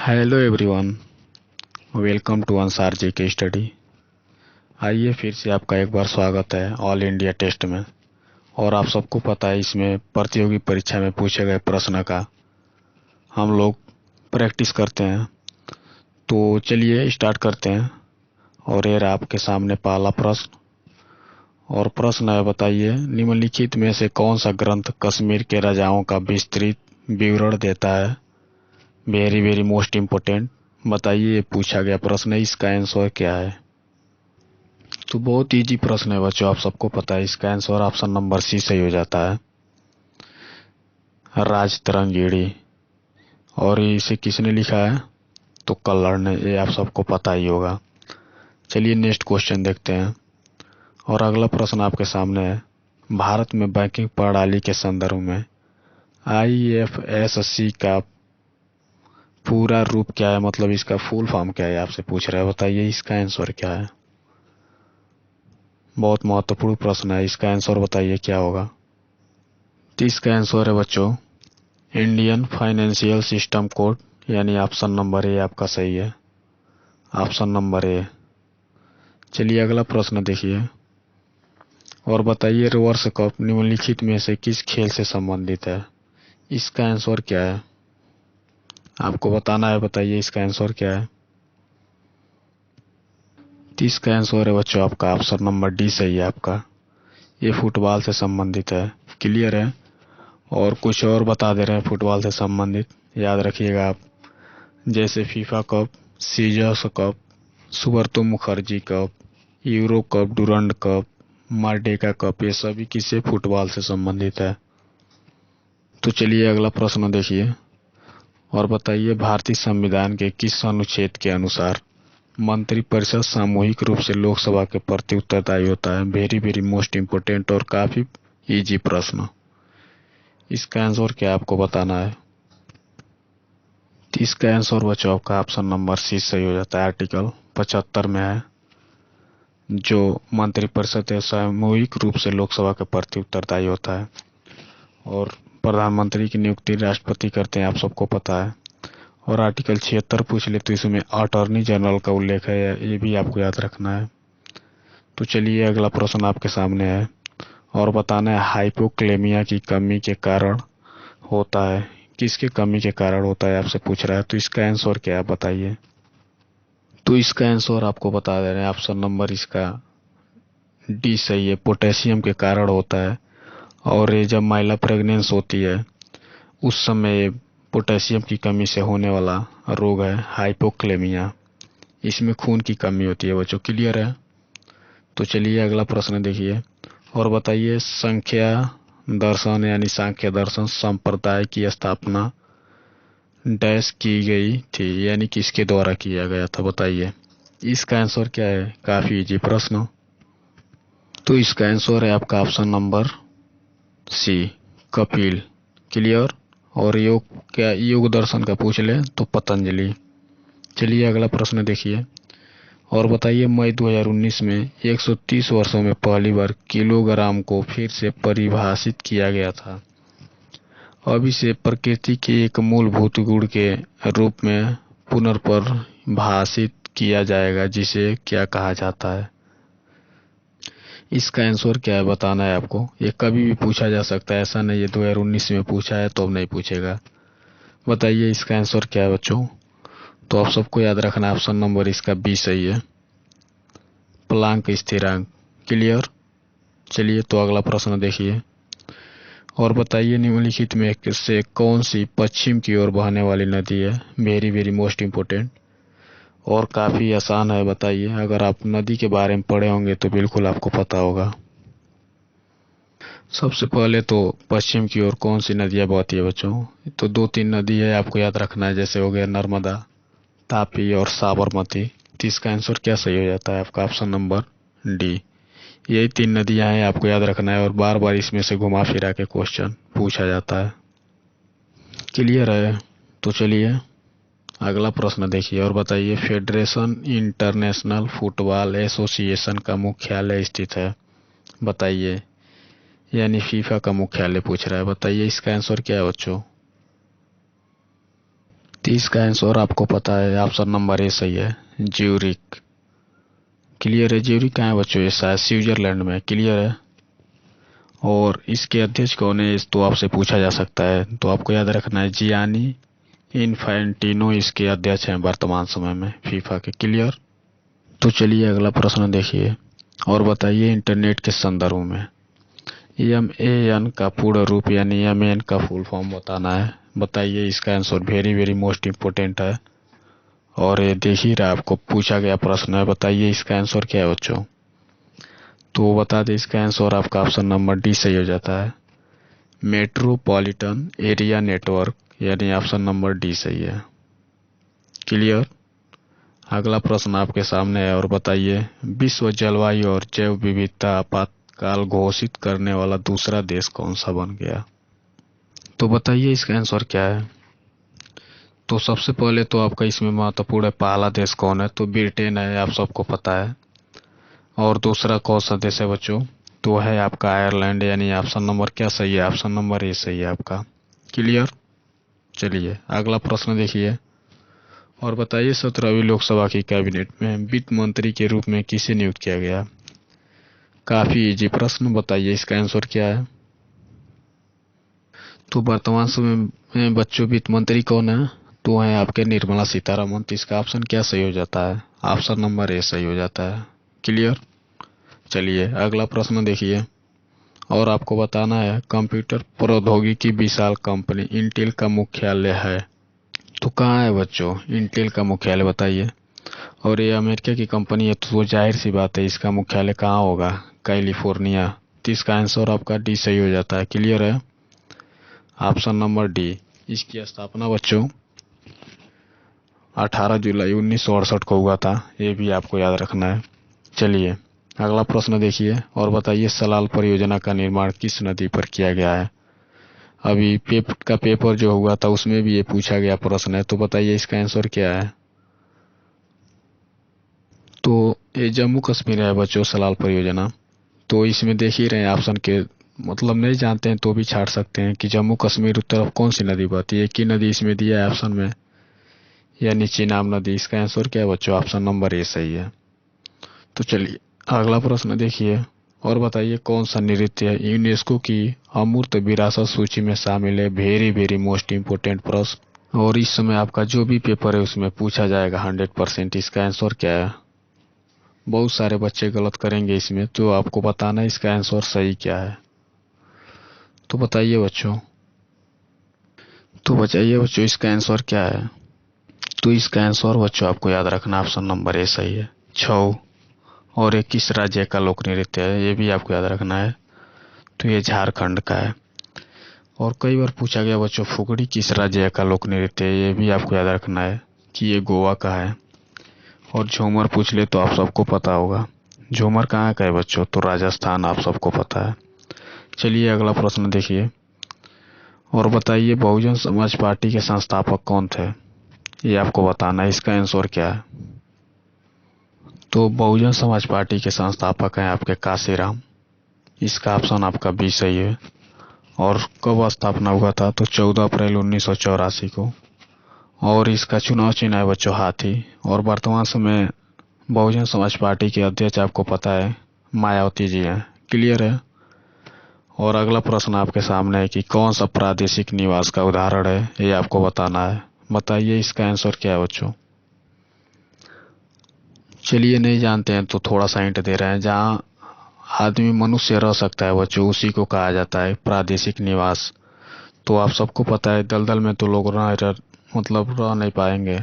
Hello everyone, welcome to Ansar ji के study. आइए फिर से आपका एक बार स्वागत है ऑल इंडिया टेस्ट में। और आप सबको पता है इसमें प्रतियोगी परीक्षा में पूछे गए प्रश्न का हम लोग प्रैक्टिस करते हैं। तो चलिए स्टार्ट करते हैं। और ये रहा आपके सामने पहला प्रश्न। और प्रश्न है, बताइए निम्नलिखित में से कौन सा ग्रंथ कश्मीर के राजाओं का विस्तृत विवरण देता है। Very very most important. बताइए, ये पूछा गया प्रश्न है, इसका आंसर क्या है। तो बहुत इजी प्रश्न है बच्चों, आप सबको पता है। इसका आंसर ऑप्शन नंबर सी सही हो जाता है, राजतरंगिणी। और इसे किसने लिखा है, तो कल्लड़ ने। ये आप सबको पता ही होगा। चलिए नेक्स्ट क्वेश्चन देखते हैं। और अगला प्रश्न आपके सामने है, भारत में बैंकिंग प्रणाली के संदर्भ में IFSC का पूरा रूप क्या है, मतलब इसका फुल फॉर्म क्या है, आपसे पूछ रहा है। बताइए इसका आंसर क्या है। बहुत महत्वपूर्ण प्रश्न है, इसका आंसर बताइए क्या होगा। तो इसका आंसर है बच्चों इंडियन फाइनेंशियल सिस्टम कोड, यानी ऑप्शन नंबर ए आपका सही है, ऑप्शन नंबर ए। चलिए अगला प्रश्न देखिए। और बताइए रिवर्स कप निम्नलिखित में से किस खेल से संबंधित है। इसका आंसर क्या है, आपको बताना है। बताइए इसका आंसर क्या है। तो इसका आंसर है बच्चों आपका ऑप्शन नंबर डी सही है आपका। ये फुटबॉल से संबंधित है। क्लियर है। और कुछ और बता दे रहे हैं फुटबॉल से संबंधित, याद रखिएगा आप। जैसे फीफा कप, सीजर्स cup, Subroto Mukherjee cup, Euro cup, Durand cup, Merdeka cup, ये सभी किससे फुटबॉल से संबंधित है। तो चलिए अगला प्रश्न देखिए। और बताइए भारतीय संविधान के किस अनुच्छेद के अनुसार मंत्रिपरिषद सामूहिक रूप से लोकसभा के प्रति उत्तरदायी होता है। वेरी वेरी मोस्ट इम्पोर्टेंट और काफी इजी प्रश्न। इसका आंसर क्या आपको बताना है। इसका आंसर बच्चों आपका ऑप्शन नंबर सी सही हो जाता है। आर्टिकल 75 में है, जो मंत्रिपरिषद है सामूहिक रूप से लोकसभा के प्रति उत्तरदायी होता है। और प्रधानमंत्री की नियुक्ति राष्ट्रपति करते हैं, आप सबको पता है। और आर्टिकल 76 पूछ ले तो इसमें अटॉर्नी जनरल का उल्लेख है, ये भी आपको याद रखना है। तो चलिए अगला प्रश्न आपके सामने है। और बताना है हाइपोक्लेमिया की कमी के कारण होता है, किसके कमी के कारण होता है, आपसे पूछ रहा है। तो इसका आंसर क्या है बताइए। तो इसका आंसर आपको बता दे रहे हैं, ऑप्शन नंबर इसका डी सही है, पोटेशियम के कारण होता है। और ये जब महिला प्रेग्नेंस होती है उस समय पोटेशियम की कमी से होने वाला रोग है हाइपोक्लेमिया। इसमें खून की कमी होती है बच्चों। क्लियर है। तो चलिए अगला प्रश्न देखिए। और बताइए संख्या दर्शन यानी सांख्य दर्शन संप्रदाय की स्थापना डैश की गई थी, यानी किसके द्वारा किया गया था। बताइए इसका आंसर क्या है। काफी इजी प्रश्न। तो इसका आंसर है आपका option number C, Kapil. Clear. और योग क्या, योग दर्शन का पूछ ले तो पतंजलि। चलिए अगला प्रश्न देखिए। और बताइए मई 2019 में 130 वर्षों में पहली बार किलोग्राम को फिर से परिभाषित किया गया था। अब इसे प्रकृति के एक मूलभूत गुण के रूप में पुनर्परिभाषित किया जाएगा, जिसे क्या कहा जाता है। इसका आंसर क्या है बताना है आपको। ये कभी भी पूछा जा सकता है, ऐसा नहीं है 2019 में पूछा है तो अब नहीं पूछेगा। बताइए इसका आंसर क्या है बच्चों। तो आप सबको याद रखना है ऑप्शन नंबर इसका बी सही है, प्लांक स्थिरांक। क्लियर। चलिए तो अगला प्रश्न देखिए। और बताइए निम्नलिखित में से कौन सी पश्चिम की ओर बहने वाली नदी है। वेरी वेरी मोस्ट इम्पोर्टेंट और काफी आसान है। बताइए, अगर आप नदी के बारे में पढ़े होंगे तो बिल्कुल आपको पता होगा। सबसे पहले तो पश्चिम की ओर कौन सी नदियां बहती है बच्चों। तो दो तीन नदी है, आपको याद रखना है। जैसे हो गया नर्मदा, तापी और साबरमती। तो इसका आंसर क्या सही हो जाता है आपका ऑप्शन नंबर डी। यही तीन नदियां हैं, आपको याद रखना है। और बार बार इसमें से घुमा फिरा के क्वेश्चन पूछा जाता है। क्लियर है। तो चलिए अगला प्रश्न देखिए। और बताइए फेडरेशन इंटरनेशनल फुटबॉल एसोसिएशन का मुख्यालय स्थित है। बताइए, यानी फीफा का मुख्यालय पूछ रहा है। बताइए इसका आंसर क्या है बच्चों। तो इसका आंसर आपको पता है, ऑप्शन नंबर ए सही है, ज्यूरिक। क्लियर है? ज्यूरिक कहाँ है बच्चों? ये शायद स्विट्जरलैंड में। क्लियर है? और इसके अध्यक्ष कौन है, इस तो आपसे पूछा जा सकता है, तो आपको याद रखना है जियानी इन्फैंटिनो इसके अध्यक्ष हैं वर्तमान समय में फीफा के। क्लियर? तो चलिए अगला प्रश्न देखिए और बताइए इंटरनेट के संदर्भ में MAN का पूर्ण रूप यानी MAN का फुल फॉर्म बताना है। बताइए, इसका answer very very most important है और ये देख ही रहा आपको पूछा गया प्रश्न है। बताइए इसका आंसर क्या है बच्चों? तो बता दें, इसका आंसर आपका ऑप्शन नंबर डी सही हो जाता है, मेट्रोपॉलिटन एरिया नेटवर्क, यानी ऑप्शन नंबर डी सही है। क्लियर? अगला प्रश्न आपके सामने है और बताइए विश्व जलवायु और जैव विविधता आपातकाल घोषित करने वाला दूसरा देश कौन सा बन गया? तो बताइए इसका आंसर क्या है? तो सबसे पहले तो आपका इसमें महत्वपूर्ण है पहला देश कौन है, तो ब्रिटेन है, आप सबको पता है। और दूसरा कौन सा देश है बच्चों? तो है आपका आयरलैंड, यानी ऑप्शन नंबर क्या सही है? ऑप्शन नंबर ए सही है आपका। क्लियर? चलिए अगला प्रश्न देखिए और बताइए 17वीं लोकसभा की कैबिनेट में वित्त मंत्री के रूप में किसे नियुक्त किया गया? काफी इजी प्रश्न, बताइए इसका आंसर क्या है? तो वर्तमान समय में बच्चों वित्त मंत्री कौन है? तो है आपके निर्मला सीतारमन। तो इसका ऑप्शन क्या सही हो जाता है? ऑप्शन नंबर ए सही हो जाता है। क्लियर? चलिए अगला प्रश्न देखिए और आपको बताना है कंप्यूटर प्रौद्योगिकी विशाल कंपनी इंटेल का मुख्यालय है, तो कहाँ है बच्चों इंटेल का मुख्यालय? बताइए। और ये अमेरिका की कंपनी है तो जाहिर सी बात है इसका मुख्यालय कहाँ होगा? कैलिफोर्निया। तो इसका आंसर आपका डी सही हो जाता है। क्लियर है? Option number D. इसकी स्थापना बच्चों 18 जुलाई 1968 को हुआ था, ये भी आपको याद रखना है। चलिए अगला प्रश्न देखिए और बताइए सलाल परियोजना का निर्माण किस नदी पर किया गया है? अभी पेपर जो हुआ था उसमें भी ये पूछा गया प्रश्न है, तो बताइए इसका आंसर क्या है? तो ये जम्मू कश्मीर है बच्चों सलाल परियोजना। तो इसमें देख ही रहे हैं ऑप्शन के, मतलब नहीं जानते हैं तो भी छाट सकते हैं कि जम्मू कश्मीर तरफ कौन सी नदी बहती है। एक ही नदी इसमें दिया है ऑप्शन में, यानी चिनाब नदी। इसका आंसर क्या है बच्चों? ऑप्शन नंबर ए सही है। तो चलिए अगला प्रश्न देखिए और बताइए कौन सा नृत्य यूनेस्को की अमूर्त विरासत सूची में शामिल है? वेरी वेरी मोस्ट इम्पोर्टेंट प्रश्न, और इस समय आपका जो भी पेपर है उसमें पूछा जाएगा 100%। इसका आंसर क्या है? बहुत सारे बच्चे गलत करेंगे इसमें, तो आपको बताना है इसका आंसर सही क्या है। तो बताइए बच्चों। तो बताइए बच्चों इसका आंसर क्या है? तो इसका आंसर बच्चों आपको याद रखना ऑप्शन नंबर ए सही है, छऊ। और ये किस राज्य का लोक नृत्य है ये भी आपको याद रखना है, तो ये झारखंड का है। और कई बार पूछा गया बच्चों फुगड़ी किस राज्य का लोक नृत्य है, ये भी आपको याद रखना है कि ये गोवा का है। और झूमर पूछ ले तो आप सबको पता होगा, झूमर कहाँ का है बच्चों? तो राजस्थान, आप सबको पता है। चलिए अगला प्रश्न देखिए और बताइए बहुजन समाज पार्टी के संस्थापक कौन थे? ये आपको बताना है। इसका आंसर क्या है? तो बहुजन समाज पार्टी के संस्थापक हैं आपके काशीराम। इसका ऑप्शन आपका बी सही है। और कब स्थापना हुआ था? तो 14 अप्रैल 1984 को। और इसका चुनाव चिन्ह है बच्चों हाथी। और वर्तमान समय बहुजन समाज पार्टी के अध्यक्ष आपको पता है मायावती जी हैं। क्लियर है? और अगला प्रश्न आपके सामने है कि कौन सा प्रादेशिक निवास का उदाहरण है, ये आपको बताना है। बताइए इसका आंसर क्या है बच्चों? चलिए नहीं जानते हैं तो थोड़ा सा हिंट दे रहे हैं, जहाँ आदमी मनुष्य रह सकता है बच्चों उसी को कहा जाता है प्रादेशिक निवास। तो आप सबको पता है दलदल में तो लोग मतलब रह नहीं पाएंगे,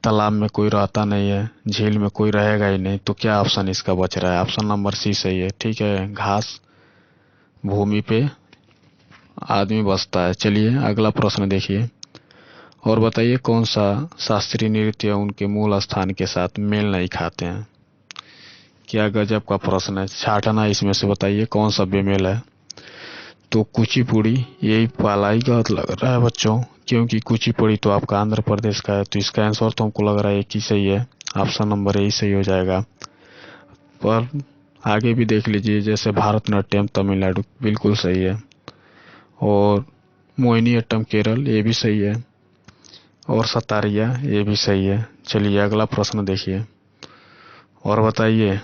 तालाब में कोई रहता नहीं है, झील में कोई रहेगा ही नहीं, तो क्या ऑप्शन इसका बच रहा है? ऑप्शन नंबर सी सही है। ठीक है, घास भूमि पे आदमी बसता है। चलिए अगला प्रश्न देखिए और बताइए कौन सा शास्त्रीय नृत्य उनके मूल स्थान के साथ मेल नहीं खाते हैं? क्या गजब का प्रश्न है, छाटना इसमें से बताइए कौन सा बेमेल है। तो कुचिपुड़ी, यही पालाई का लग रहा है बच्चों, क्योंकि कुचिपुड़ी तो आपका आंध्र प्रदेश का है, तो इसका आंसर तो हमको लग रहा है एक ही सही है, ऑप्शन नंबर ए ही सही हो जाएगा। पर आगे भी देख लीजिए, जैसे भारतनाट्यम तमिलनाडु बिल्कुल सही है, और मोहिनीअट्टम केरल ये भी सही है, और सतारिया, ये भी सही है। चलिए अगला प्रश्न देखिए और बताइए,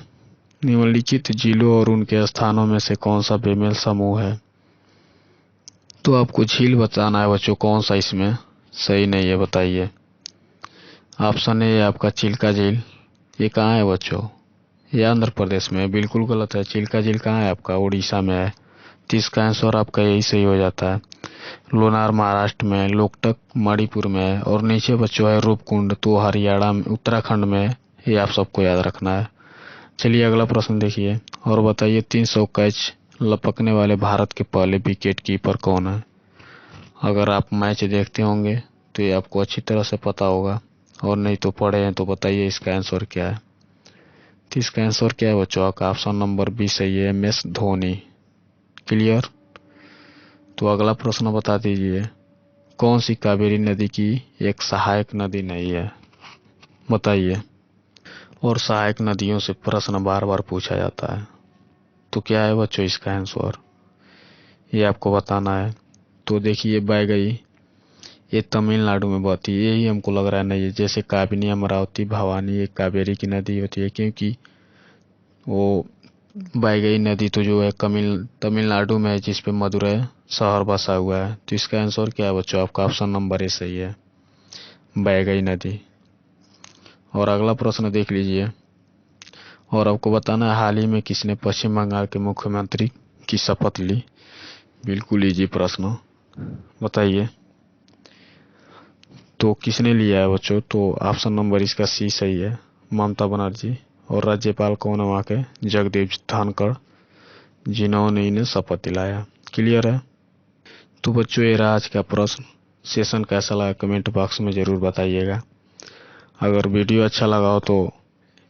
निम्नलिखित झीलों और उनके स्थानों में से कौन सा बेमेल समूह है। तो आपको झील बताना है बच्चों, कौन सा इसमें सही नहीं है बताइए। ऑप्शन ए आपका चिल्का झील, ये कहाँ है बच्चों, ये आंध्र प्रदेश में है। बिल्कुल गलत है, चिल्का झील कहाँ है आपका, उड़ीसा में है। तो इसका आंसर आपका यही सही हो जाता है। लोनार महाराष्ट्र में, लोकटक मणिपुर में है, और नीचे बच्चों है रूपकुंड, तो हरियाणा में, उत्तराखंड में है। ये आप सबको याद रखना है। चलिए अगला प्रश्न देखिए और बताइए, 300 कैच लपकने वाले भारत के पहले विकेट कीपर कौन है। अगर आप मैच देखते होंगे तो ये आपको अच्छी तरह से पता होगा, और नहीं तो पढ़े हैं तो बताइए इसका आंसर क्या है। तो इसका आंसर क्या है बच्चों, आपका ऑप्शन नंबर बी सही है, MS धोनी। क्लियर। तो अगला प्रश्न बता दीजिए, कौन सी कावेरी नदी की एक सहायक नदी नहीं है, बताइए। और सहायक नदियों से प्रश्न बार बार पूछा जाता है, तो क्या है बच्चों इसका आंसर, ये आपको बताना है। तो देखिए बैगई, ये तमिलनाडु में बहती है, यही हमको लग रहा है नहीं है। जैसे काबिनी, अमरावती, भवानी ये कावेरी की नदी होती है, क्योंकि वो बैगई नदी तो जो है तमिलनाडु में है, जिसपे मदुरै शहर बसा हुआ है। तो इसका आंसर क्या है बच्चों, आपका ऑप्शन नंबर ए सही है, बैगई नदी। और अगला प्रश्न देख लीजिए और आपको बताना है, हाल ही में किसने पश्चिम बंगाल के मुख्यमंत्री की शपथ ली। बिल्कुल इजी प्रश्न, बताइए। तो किसने लिया है बच्चों, तो ऑप्शन नंबर इसका सी सही है, ममता बनर्जी। और राज्यपाल कौन है वहाँ के, जगदीप धनखड़, जिन्होंने इन्हें शपथ दिलाया। क्लियर है। तो बच्चों ये रहा आज का प्रश्न। सेशन कैसा लगा कमेंट बॉक्स में जरूर बताइएगा। अगर वीडियो अच्छा लगा हो तो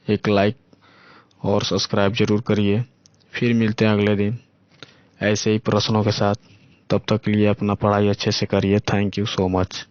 एक लाइक और सब्सक्राइब जरूर करिए। फिर मिलते हैं अगले दिन ऐसे ही प्रश्नों के साथ। तब तक के लिए अपना पढ़ाई अच्छे से करिए। Thank you so much.